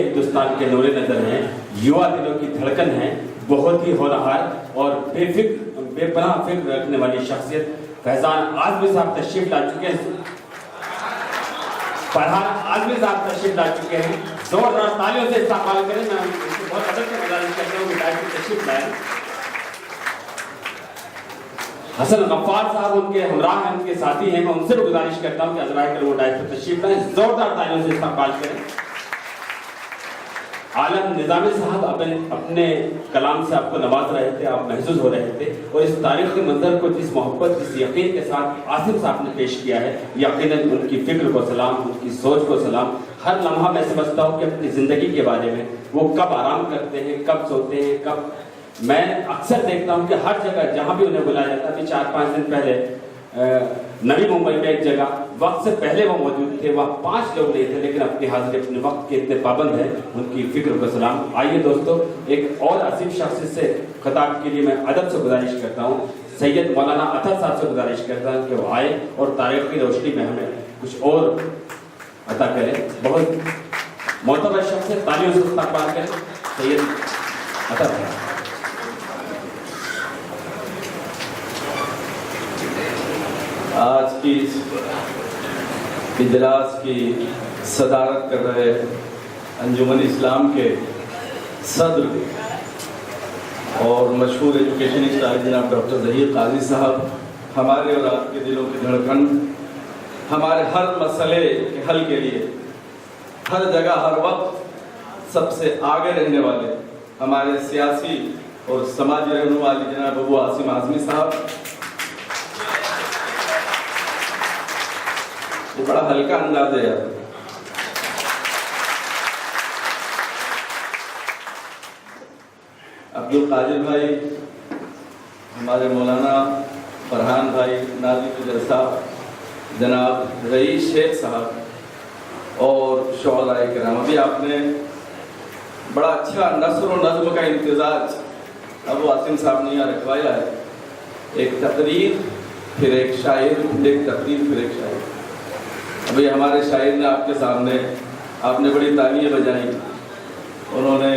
ہندوستان کے نور نظر ہیں، یوا دلوں کی دھڑکن ہیں، بہت ہی ہونہار اور بے پناہ فکر رکھنے والی شخصیت فیضان اعظمی صاحب تشریف لا چکے ہیں۔ فرحان اعظمی صاحب تشریف لا چکے ہیں، زوردار تالیوں سے استقبال کریں۔ میں ان کو بہت ادب سے گزارش کرتا ہوں کہ ڈائریکٹ تشریف لائیں۔ حسن غفار صاحب ان کے ہمراہ ہیں، ان کے ساتھی ہیں، میں ان سے بھی گزارش کرتا ہوں کہ عذرائے کرم وہ ڈائریکٹ تشریف لائیں، زوردار تالیوں سے استقبال کریں۔ عالم نظامی صاحب اپنے کلام سے آپ کو نواز رہے تھے، آپ محظوظ ہو رہے تھے، اور اس تاریخی منظر کو جس محبت جس یقین کے ساتھ عاصم صاحب نے پیش کیا ہے، یقیناً ان کی فکر کو سلام، ان کی سوچ کو سلام۔ ہر لمحہ میں سمجھتا ہوں کہ اپنی زندگی کے بارے میں وہ کب آرام کرتے ہیں، کب سوتے ہیں، کب میں اکثر دیکھتا ہوں کہ ہر جگہ جہاں بھی انہیں بلایا جاتا ہے، 4-5 دن پہلے نوی ممبئی میں ایک جگہ وقت سے پہلے وہ موجود تھے، وہاں 5 لوگ نہیں تھے، لیکن اپنی حاضری اپنے وقت کے اتنے پابند ہیں، ان کی فکر کو سلام۔ آئیے دوستو، ایک اور عظیم شخص سے خطاب کے لیے میں ادب سے گزارش کرتا ہوں، سید مولانا اطہر صاحب سے گزارش کرتا ہوں کہ وہ آئے اور تاریخی روشنی میں ہمیں کچھ اور عطا کریں۔ بہت معتبر شخص ہے، تالیوں سے استقبال کریں سید اطہر صاحب۔ آج کی اجلاس کی صدارت کر رہے انجمن اسلام کے صدر اور مشہور ایجوکیشنسٹ جناب ڈاکٹر ظہیر قاضی صاحب، ہمارے اور آپ کے دلوں کی دھڑکن، ہمارے ہر مسئلے کے حل کے لیے ہر جگہ ہر وقت سب سے آگے رہنے والے ہمارے سیاسی اور سماجی رہنما جناب ابو عاصم اعظمی صاحب، یہ بڑا ہلکا انداز ہے یار۔ عبدالقادر بھائی، ہمارے مولانا فرحان بھائی، ناظم جلسہ جناب رئیس شیخ صاحب اور شعراء کرام، ابھی آپ نے بڑا اچھا نثر و نظم کا امتزاج ابو عاصم صاحب نے یہاں رکھوایا ہے، ایک تقریر پھر ایک شاعر، ایک تقریر پھر ایک شاعر۔ ابھی ہمارے شاعر نے آپ کے سامنے، آپ نے بڑی تالیاں بجائیں، انہوں نے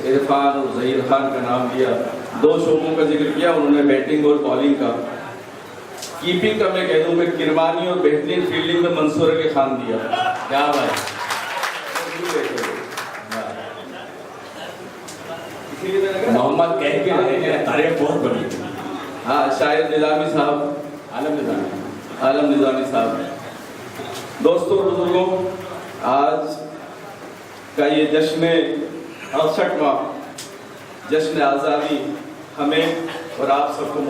عرفان اور ظہیر خان کا نام لیا، 2 شعبوں کا ذکر کیا انہوں نے، بیٹنگ اور بالنگ کا۔ کیپنگ کا میں کہہ دوں کہ کرمانی اور بہترین فیلڈنگ میں منصور علی خان دیا، کیا بھائی۔ محمد کہہ کے رہے ہیں، تاریخ بہت بڑی۔ ہاں، شاعر نظامی صاحب، عالم نظامی صاحب۔ دوستوں اور بزرگوں، آج کا یہ جشن 68واں جشن آزادی ہمیں اور آپ سب کو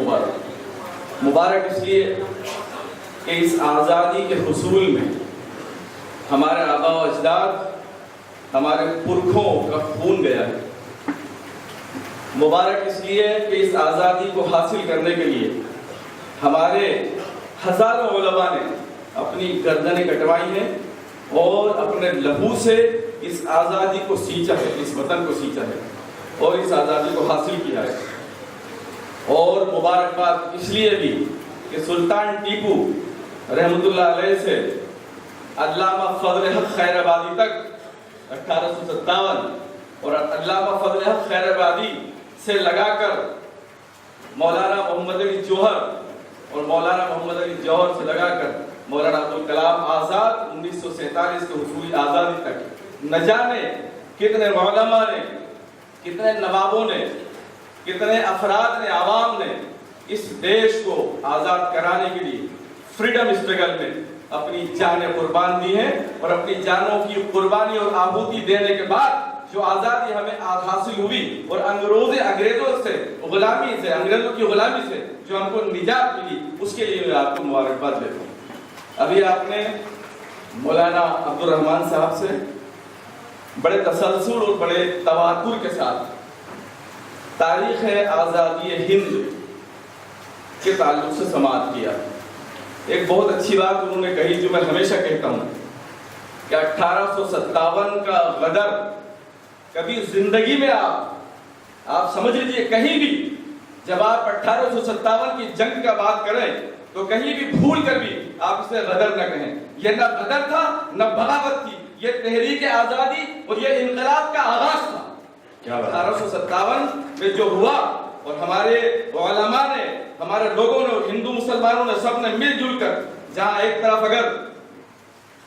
مبارک اس لیے کہ اس آزادی کے حصول میں ہمارے آباء و اجداد، ہمارے پرکھوں کا خون گیا ہے۔ مبارک اس لیے کہ اس آزادی کو حاصل کرنے کے لیے ہمارے ہزاروں علماء نے اپنی گردنیں کٹوائی ہیں اور اپنے لہو سے اس آزادی کو سینچا ہے، اس وطن کو سینچا ہے اور اس آزادی کو حاصل کیا ہے۔ اور مبارکباد اس لیے بھی کہ سلطان ٹیپو رحمۃ اللہ علیہ سے علامہ فضل حق خیر آبادی تک 1857 اور علامہ فضل حق خیر آبادی سے لگا کر مولانا محمد علی جوہر اور مولانا محمد علی جوہر سے لگا کر مولانا عبدالکلام آزاد 1947 کے حصول آزادی تک، نہ جانے کتنے علماء نے، کتنے نوابوں نے، کتنے افراد نے، عوام نے اس دیش کو آزاد کرانے کے لیے فریڈم اسٹرگل میں اپنی جانیں قربان دی ہیں، اور اپنی جانوں کی قربانی اور آہوتی دینے کے بعد جو آزادی ہمیں حاصل ہوئی اور انگریزوں سے غلامی سے، انگریزوں کی غلامی سے جو ہم کو نجات ملی، اس کے لیے میں آپ کو مبارکباد دیتا ہوں۔ ابھی آپ نے مولانا عبدالرحمن صاحب سے بڑے تسلسل اور بڑے تواتر کے ساتھ تاریخ آزادی ہند کے تعلق سے سماعت کیا۔ ایک بہت اچھی بات انہوں نے کہی جو میں ہمیشہ کہتا ہوں کہ 1857 کا غدر کبھی زندگی میں آپ سمجھ لیجئے، کہیں بھی جب آپ 1857 کی جنگ کا بات کریں تو کہیں بھی بھول کر بھی آپ اسے غدر نہ کہیں۔ یہ نہ غدر تھا، نہ بغاوت تھی، یہ تحریک آزادی اور یہ انقلاب کا آغاز تھا. 1857 میں جو ہوا اور ہمارے علماء نے، ہمارے لوگوں نے، ہندو مسلمانوں نے، سب نے مل جل کر، جہاں ایک طرف اگر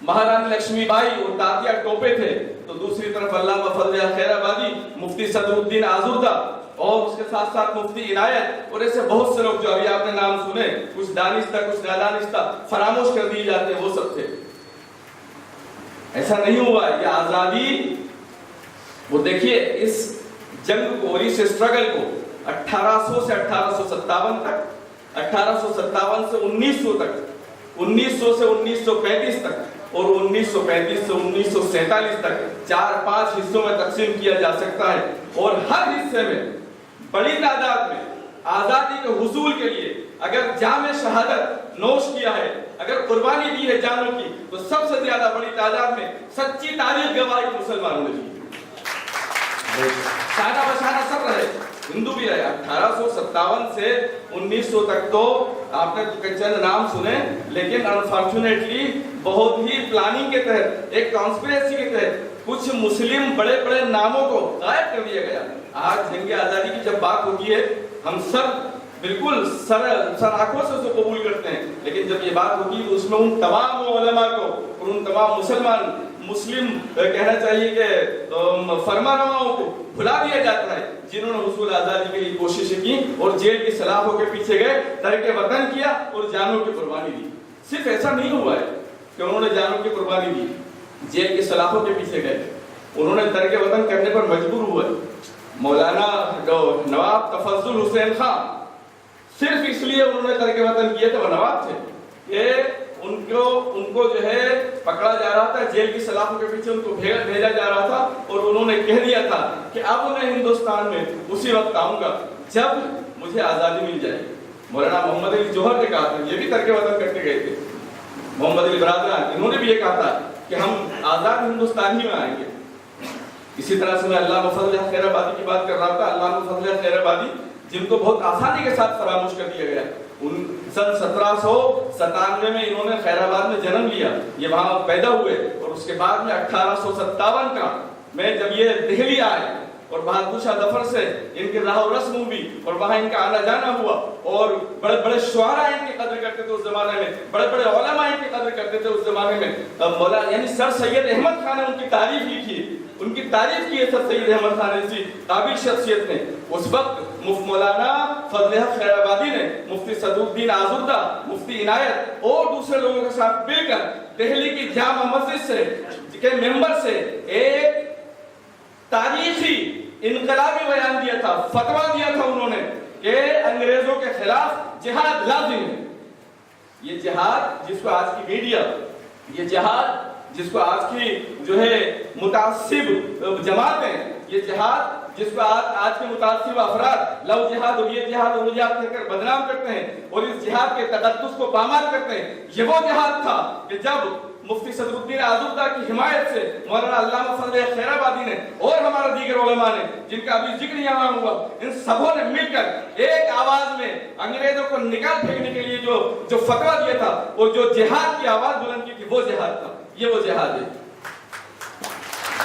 مہارانی لکشمی بائی اور تاتیا ٹوپے تھے تو دوسری طرف علامہ فضل خیر آبادی، مفتی صدر الدین آزردہ اور اس کے ساتھ ساتھ مفتی عنایت اور ایسے بہت سے لوگ جو ابھی آپ نے نام سنے، کچھ دانستہ کچھ نادانستہ فراموش کر دیے جاتے ہیں، وہ سب تھے. ایسا نہیں ہوا. یہ آزادی، وہ دیکھیے اس جنگ کو اور اس اسٹرگل کو 1800 سے 1857 تک، 1857 سے 1900 تک، 1900 سے 1935 تک اور 1935 سے 1947 تک 4-5 حصوں میں تقسیم کیا جا سکتا ہے. اور ہر حصے میں بڑی تعداد میں آزادی کے حصول کے لیے اگر جام شہادت نوش کیا ہے، اگر قربانی دی ہے جانوں کی، تو سب سے زیادہ بڑی تعداد میں سچی تاریخ گواہی مسلمانوں نے دی. شانہ بشانہ سب رہے، ہندو بھی رہے. 1857 سے 1900 تک تو آپ نے چند نام سنے، لیکن انفارچونیٹلی بہت ہی پلاننگ کے تحت، ایک کانسپریسی کے تحت کچھ مسلم بڑے بڑے ناموں کو غائب کر دیا گیا. آج جنگ آزادی کی جب بات ہوتی ہے، ہم سب بالکل سر آنکھوں سے اسے قبول کرتے ہیں، لیکن جب یہ بات ہوتی ہے تو اس میں ان تمام علماء کو اور ان تمام مسلم کہنا چاہیے کہ فرمانرواؤں کو بھلا دیا جاتا ہے جنہوں نے حصول آزادی کے لیے کوششیں کی اور جیل کی سلاخوں کے پیچھے گئے، ترک وطن کیا اور جانوں کی قربانی دی. صرف ایسا نہیں ہوا ہے کہ انہوں نے جانوں کی قربانی دی، جیل کی سلاخوں کے پیچھے گئے، انہوں نے ترک وطن کرنے پر مجبور ہوئے. مولانا نواب تفضل حسین خان صرف اس لیے انہوں نے ترک وطن کیے تھے، وہ نواب تھے، کہ ان کو جو ہے پکڑا جا رہا تھا، جیل کی سلاخوں کے پیچھے ان کو بھیجا جا رہا تھا، اور انہوں نے کہہ دیا تھا کہ اب میں ہندوستان میں اسی وقت آؤں گا جب مجھے آزادی مل جائے. مولانا محمد علی جوہر نے کہا تھا، یہ بھی ترک وطن کرتے گئے تھے، محمد علی برادران، انہوں نے بھی یہ کہا تھا کہ ہم آزاد ہندوستان ہی میں آئیں گے. اسی طرح سے میں علامہ فضل خیر آبادی کی بات کر رہا تھا. علامہ فضل خیر آبادی جن کو بہت آسانی کے ساتھ فراموش کر دیا گیا. سن 1797 میں انہوں نے خیر آباد میں جنم لیا، یہ وہاں پیدا ہوئے، اور اس کے بعد میں 1857 کا میں جب یہ دہلی آئے اور بہادر شاہ ظفر سے ان کی راہ و رسم ہوئی اور وہاں ان کا آنا جانا ہوا، اور بڑے بڑے شعراء ان کی قدر کرتے تھے اس زمانے میں، بڑے بڑے علماء ان کی قدر کرتے تھے اس زمانے میں. مولانا یعنی سر سید احمد خان نے ان کی تعریف لکھی، ان کی تعریف کی ہے سر سید احمد خان ایسی قابل شخصیت نے. اس وقت مولانا فضل خیر آبادی نے مفتی صدر الدین آزردہ، مفتی عنایت اور دوسرے لوگوں کے ساتھ مل کر دہلی کی جامع مسجد سے کے ممبر سے ایک تاریخی انقلابی بیان دیا تھا، فتویٰ دیا تھا انہوں نے کہ انگریزوں کے خلاف جہاد لازم ہے. یہ جہاد جس کو آج کی میڈیا، یہ جہاد جس کو آج کی جو ہے متعصب جماعتیں، یہ جہاد جس کو آج کے متعصب افراد لو جہاد اور یہ جہاد اور وہ جہاد کہہ کر بدنام کرتے ہیں اور اس جہاد کے تقدس کو پامال کرتے ہیں، یہ وہ جہاد تھا کہ جب مفتی صدر الدین آزردہ کی حمایت سے مولانا علامہ فضل خیر آبادی نے اور ہمارے دیگر علماء نے، جن کا ابھی ذکر یہاں ہوا، ان سبوں نے مل کر ایک آواز میں انگریزوں کو نکال پھینکنے کے لیے جو فتویٰ دیا تھا اور جو جہاد کی آواز بلند کی تھی، وہ جہاد تھا. یہ وہ جہاد ہے.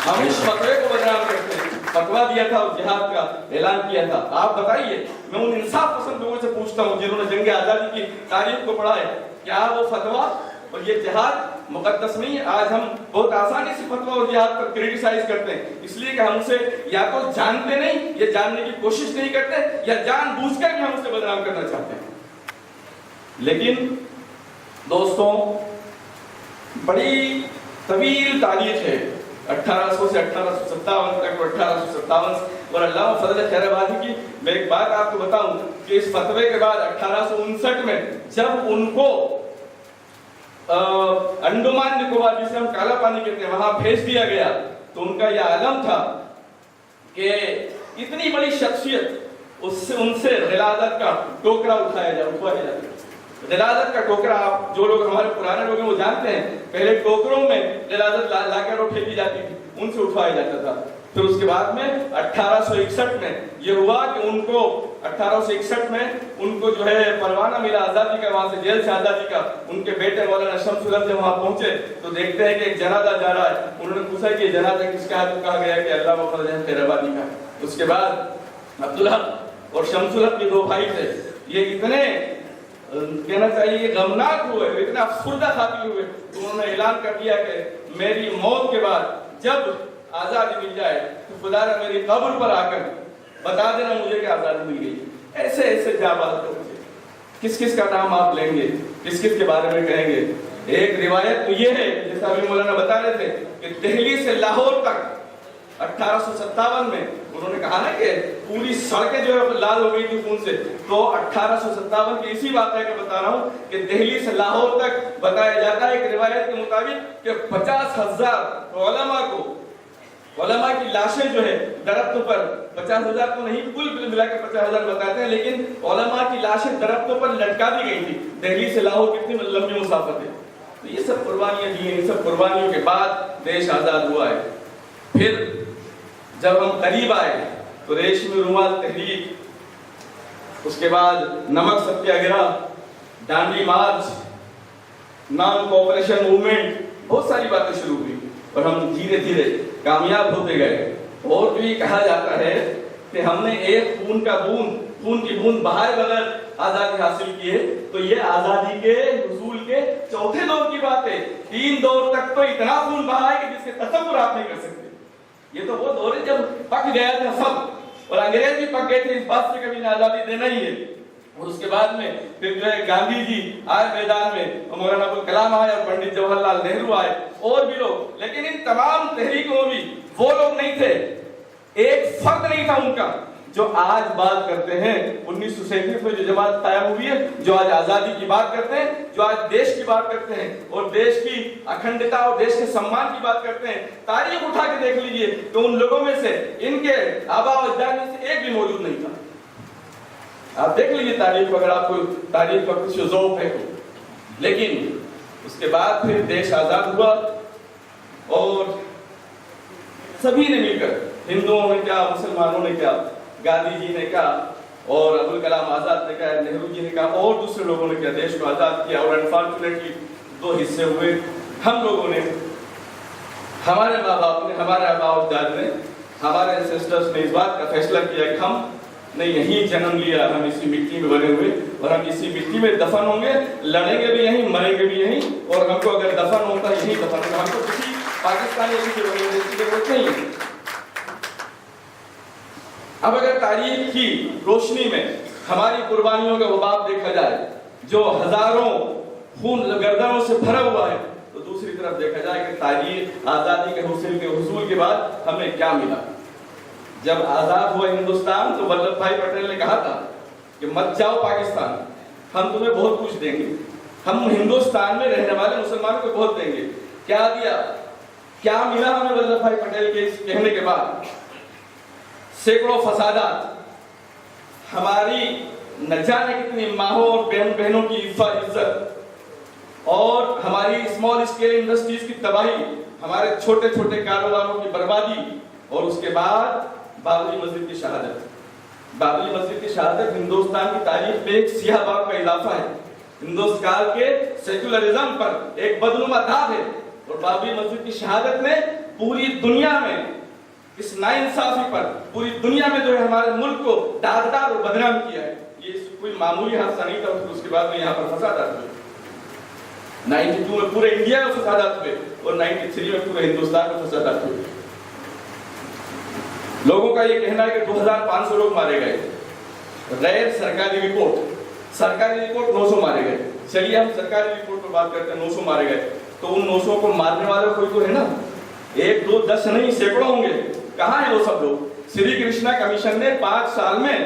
ہم اس فتوے کو بدنام کرتے ہیں. فتویٰ دیا تھا اور جہاد کا اعلان کیا تھا. آپ بتائیے، میں ان انصاف پسند لوگوں سے پوچھتا ہوں جنہوں نے جنگ آزادی کی تاریخ کو پڑھا ہے، کیا وہ فتویٰ اور یہ جہاد مقدس نہیں ہے؟ آج ہم بہت آسانی سے فتویٰ اور جہاد پر کریٹیسائز کرتے ہیں، اس لیے کہ ہم اسے یا تو جانتے نہیں یا جاننے کی کوشش نہیں کرتے، یا جان بوجھ کر بھی ہم اسے بدنام کرنا چاہتے ہیں. لیکن دوستوں، بڑی طویل تاریخ ہے 1800 سے 1857 تک، اور 1857 اور علامہ فضل خیر آبادی کی میں ایک بات آپ کو بتاؤں کہ اس فتوے کے بعد 1859 میں جب ان کو انڈمان نکوبار جسے ہم کالا پانی کہتے ہیں وہاں بھیج دیا گیا، تو ان کا یہ عالم تھا کہ اتنی بڑی شخصیت ان سے غلاظت کا ٹوکرا اٹھایا جاتا. غلاظت کا ٹوکرا، آپ جو لوگ ہمارے پرانے لوگ ہیں وہ جانتے ہیں، پہلے ٹوکروں میں غلاظت لا کر وہ پھینکی جاتی تھی، ان سے اٹھوایا جاتا تھا. پھر اس کے بعد میں 1861 میں یہ ہوا کہ ان کو 1861 میں ان کو جو ہے پروانہ ملا آزادی کا، وہاں سے جیل سے آزادی کا. ان کے بیٹے مولانا شمس الحق جب وہاں پہنچے تو دیکھتے ہیں کہ ایک جنازہ جا رہا ہے. انہوں نے پوچھا کہ یہ جنازہ کس کا ہے؟ تو کہا گیا کہ علامہ فضل خیرآبادی کا. اس کے بعد عبدالحق اور شمس الحق کے دو بھائی تھے، یہ اتنے کہنا چاہیے غمناک ہوئے، اتنا افسردہ خاطر ہوئے، انہوں نے اعلان کر دیا کہ میری موت کے بعد جب آزادی مل جائے تو خدا نے میری قبر پر آ کر بتا دینا مجھے کہ آزادی مل گئی. ایسے ایسے جانباز لوگ تھے. کس کس کا نام آپ لیں گے، کس کس کے بارے میں کہیں گے؟ ایک روایت تو یہ ہے جیسا ابھی مولانا بتا رہے تھے کہ دہلی سے لاہور تک 1857 میں انہوں نے کہا نا کہ پوری سڑکیں جو ہے لال ہو گئی تھی خون سے. تو 1857 کے اسی واقعے کا بتا رہا ہوں کہ دہلی سے لاہور تک بتایا جاتا ہے ایک روایت کے مطابق کہ 50,000 علماء کی لاشیں جو ہے درختوں پر، 50,000 تو نہیں، کل ملا کے 50,000 بتاتے ہیں، لیکن علماء کی لاشیں درختوں پر لٹکا دی گئی تھی. دہلی سے لاہور کتنی لمبی مسافت ہے. تو یہ سب قربانیاں دی ہیں. ان سب قربانیوں کے بعد دیش آزاد ہوا ہے. پھر جب ہم قریب آئے تو ریشمی رومال تحریک، اس کے بعد نمک ستیہ گرہ، ڈانڈی مارچ، نان کوپریشن موومنٹ، بہت ساری باتیں شروع ہوئی اور ہم دھیرے دھیرے کامیاب ہوتے گئے. اور جو یہ کہا جاتا ہے کہ ہم نے ایک خون کی بوند بہائے بغیر آزادی حاصل کی ہے، تو یہ آزادی کے حصول کے چوتھے دور کی بات ہے. 3 دور تک تو اتنا خون بہا ہے کہ جس کے تصور آپ نہیں کر سکتے. یہ تو وہ دور ہے جب پک گیا تھا سب، اور انگریز بھی پک گئے تھے اس بات سے کبھی آزادی دینا ہی ہے. اور اس کے بعد میں پھر جو ہے گاندھی جی آئے میدان میں، مولانا ابوالکلام آئے اور پنڈت جواہر لال نہرو آئے اور بھی لوگ. لیکن ان تمام تحریکوں میں بھی وہ لوگ نہیں تھے، ایک فرد نہیں تھا ان کا جو آج بات کرتے ہیں 1937 میں جو جماعت قائم ہوئی ہے، جو آج آزادی کی بات کرتے ہیں، جو آج دیش کی بات کرتے ہیں اور دیش کی اکھنڈتا اور دیش کے سمان کی بات کرتے ہیں. تاریخ اٹھا کے دیکھ لیجئے تو ان لوگوں میں سے ان کے آباء و اجداد میں سے ایک بھی موجود نہیں تھا. آپ دیکھ لیجئے تاریخ، اگر آپ کو تاریخ کا کچھ ذوق ہے. لیکن اس کے بعد پھر دیش آزاد ہوا اور سبھی نے مل کر، ہندوؤں نے کیا، مسلمانوں نے کیا، گاندھی جی نے کہا اور ابوالکلام آزاد نے کہا، نہرو جی نے کہا اور دوسرے لوگوں نے کیا، دیش کو آزاد کیا. اور انفارچونیٹلی 2 حصے ہوئے. ہم لوگوں نے، ہمارے ماں باپ نے، ہمارے آباء و اجداد نے، ہمارے انسیسٹرز نے اس بات کا فیصلہ کیا کہ ہم نے یہیں جنم لیا، ہم اسی مٹی میں بنے ہوئے اور ہم اسی مٹی میں دفن ہوں گے. لڑیں گے بھی یہیں، مریں گے بھی یہیں. اور ہم کو اگر دفن ہوتا یہیں دفن ہوگا. ہم کو کسی پاکستانی کی ضرورت نہیں ہے. اب اگر تاریخ کی روشنی میں ہماری قربانیوں کا حباب دیکھا جائے جو ہزاروں خون گردنوں سے بھرا ہوا ہے، تو دوسری طرف دیکھا جائے کہ تاریخ آزادی کے حصول کے بعد ہمیں کیا ملا. جب آزاد ہوا ہندوستان تو ولبھ بھائی پٹیل نے کہا تھا کہ مت جاؤ پاکستان، ہم تمہیں بہت کچھ دیں گے، ہم ہندوستان میں رہنے والے مسلمانوں کو بہت دیں گے. کیا دیا، کیا ملا ہمیں ولبھ بھائی پٹیل کے اس کہنے کے بعد؟ سینکڑوں فسادات، ہماری نہ جانے کتنی ماہوں اور بہنوں کی عزت، اور ہماری اسمال اسکیل انڈسٹریز کی تباہی، ہمارے چھوٹے چھوٹے کاروباروں کی بربادی. اور اس کے بعد بابری مسجد کی شہادت. بابری مسجد کی شہادت ہندوستان کی تاریخ میں ایک سیاہ باب کا اضافہ ہے. ہندوستان کے سیکولرزم پر ایک بدنما داغ ہے. اور بابری مسجد کی شہادت نے پوری دنیا میں اس ناانصافی پر، پوری دنیا میں جو ہے ہمارے ملک کو داغدار اور بدنام کیا ہے. یہ کوئی معمولی حادثہ نہیں تھا. اس کے بعد میں یہاں پر فسادات ہوئے. 92 میں پورے انڈیا میں فسادات ہوئے اور 93 میں پورے ہندوستان میں فسادات ہوئے. لوگوں کا یہ کہنا ہے کہ 2500 لوگ مارے گئے. غیر سرکاری رپورٹ 900 مارے گئے. چلیے ہم سرکاری رپورٹ پر بات کرتے ہیں. 900 مارے گئے تو ان 900 کو مارنے والے کوئی تو ہے نا، 1 2 10 نہیں، سینکڑوں ہوں گے. کہاں ہیں وہ سب لوگ؟ سری کرشنا کمیشن نے 5 سال میں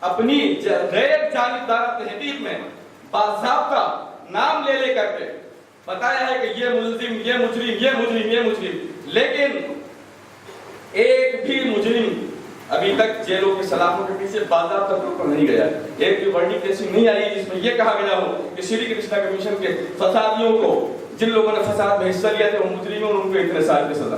اپنی غیر جانبدار تحقیق میں باضابطہ نام لے کر کے بتایا ہے کہ یہ ملزم، یہ مجرم، یہ مجرم، یہ مجرم. لیکن ایک بھی مجرم ابھی تک جیلوں کے سلاخوں کے پیچھے باضابطہ طور پر نہیں گیا. ایک بھی ورڈکٹ ایسی نہیں آئی جس میں یہ کہا گیا ہو کہ سری کرشنا کمیشن کے فسادیوں کو، جن لوگوں نے فساد میں حصہ لیا تھا وہ مجرم ہیں اور ان کو اتنے سال کی سزا.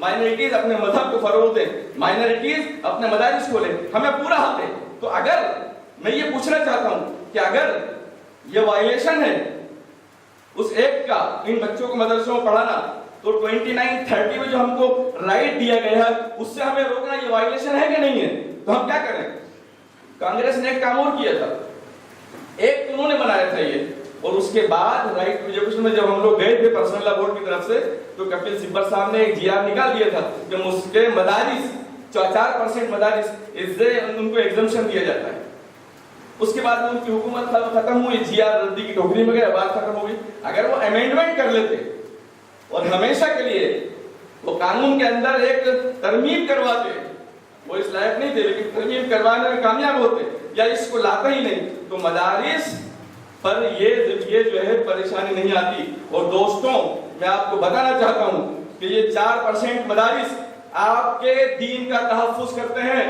مائنرٹیز اپنے مذہب کو فروغ دیں, مائنرٹیز اپنے مدارس کھولیں, ہمیں پورا حق ہے. تو اگر میں یہ پوچھنا چاہتا ہوں کہ اگر یہ وائلیشن ہے اس ایکٹ کا, ان بچوں کو مدرسوں میں پڑھانا, تو 2930 میں جو ہم کو رائٹ دیا گیا ہے اس سے ہمیں روکنا یہ وائلیشن ہے کہ نہیں ہے؟ تو ہم کیا کریں؟ کانگریس نے ایک کام اور کیا تھا, ایک انہوں نے بنایا تھا یہ, اور اس کے بعد رائٹ ایجوکیشن میں جب ہم لوگ گئے تھے پرسنل لا بورڈ کی طرف سے, تو کپل سبل صاحب نے ایک جی آر نکال دیا تھا کہ مسلم مدارس 4% مدارس ان کو ایگزمپشن دیا جاتا ہے. اس کے بعد ان کی حکومت ختم ہوئی, جی آر ردی کی ٹوکری میں گیا, بات ختم ہو گئی. اگر وہ امینڈمنٹ کر لیتے اور ہمیشہ کے لیے وہ قانون کے اندر ایک ترمیم کرواتے, وہ اس لائق نہیں تھے لیکن ترمیم کروانے میں کامیاب ہوتے, یا اس کو لاتا ہی نہیں, تو مدارس پر یہ جو ہے پریشانی نہیں آتی. اور دوستوں میں آپ کو بتانا چاہتا ہوں کہ یہ 4% مدارس آپ کے دین کا تحفظ کرتے ہیں,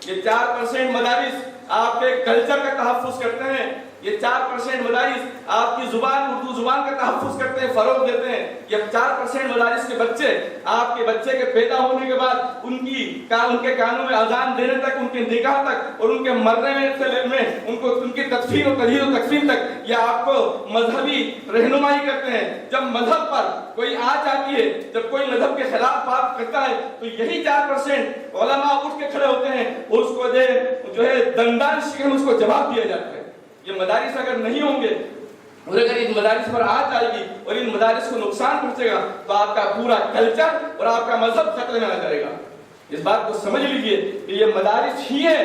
یہ 4% مدارس آپ کے کلچر کا تحفظ کرتے ہیں, یہ 4% مدارس آپ کی زبان اردو زبان کا تحفظ کرتے ہیں, فروغ دیتے ہیں. یہ 4% مدارس کے بچے آپ کے بچے کے پیدا ہونے کے بعد ان کے کانوں میں اذان دینے تک, ان کے نکاح تک اور ان کے مرنے میں ان کی تدفین و تجہیز و تقسیم تک یہ آپ کو مذہبی رہنمائی کرتے ہیں. جب مذہب پر کوئی آنچ آتی ہے, جب کوئی مذہب کے خلاف بات کرتا ہے, تو یہی 4% علماء اٹھ کے کھڑے ہوتے ہیں اور اس کو جو ہے دندان شکن اس کو جواب دیا جاتا ہے. یہ مدارس اگر نہیں ہوں گے اور اگر ان مدارس پر آنچ آئے گی اور ان مدارس کو نقصان پہنچے گا, تو آپ کا پورا کلچر اور آپ کا مذہب خطرے میں آ جائے گا. اس بات کو سمجھ لیجئے کہ یہ مدارس ہی ہے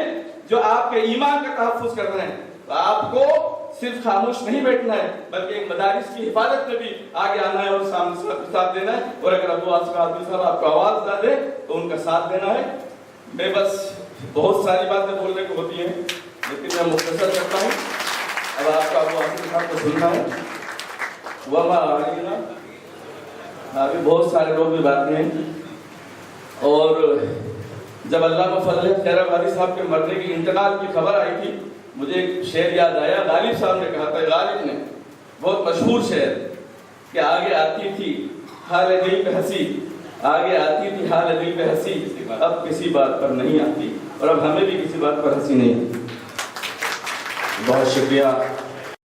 جو آپ کے ایمان کا تحفظ کر رہے ہیں. تو آپ کو صرف خاموش نہیں بیٹھنا ہے, بلکہ مدارس کی حفاظت میں بھی آگے آنا ہے اور ساتھ دینا ہے. اور اگر ابو آصف عادل صاحب آپ کو آواز نہ دے تو ان کا ساتھ دینا ہے. میں بس بہت ساری باتیں بولنے کو ہوتی ہیں لیکن میں مختصر کرتا ہوں. اب آپ کا ابو آصف صاحب کو سننا ہے. وما علینا, ابھی بہت سارے لوگ بھی باتیں ہیں. اور جب علامہ فضل خیر آبادی صاحب کے مرنے کی انتقال کی خبر آئی تھی, مجھے ایک شعر یاد آیا. غالب صاحب نے کہا تھا, غالب نے, بہت مشہور شعر, کہ آگے آتی تھی حال دل پہ ہنسی, آگے آتی تھی حال دل پہ ہنسی, اب کسی بات پر نہیں آتی, اور اب ہمیں بھی کسی بات پر ہنسی نہیں. بہت شکریہ.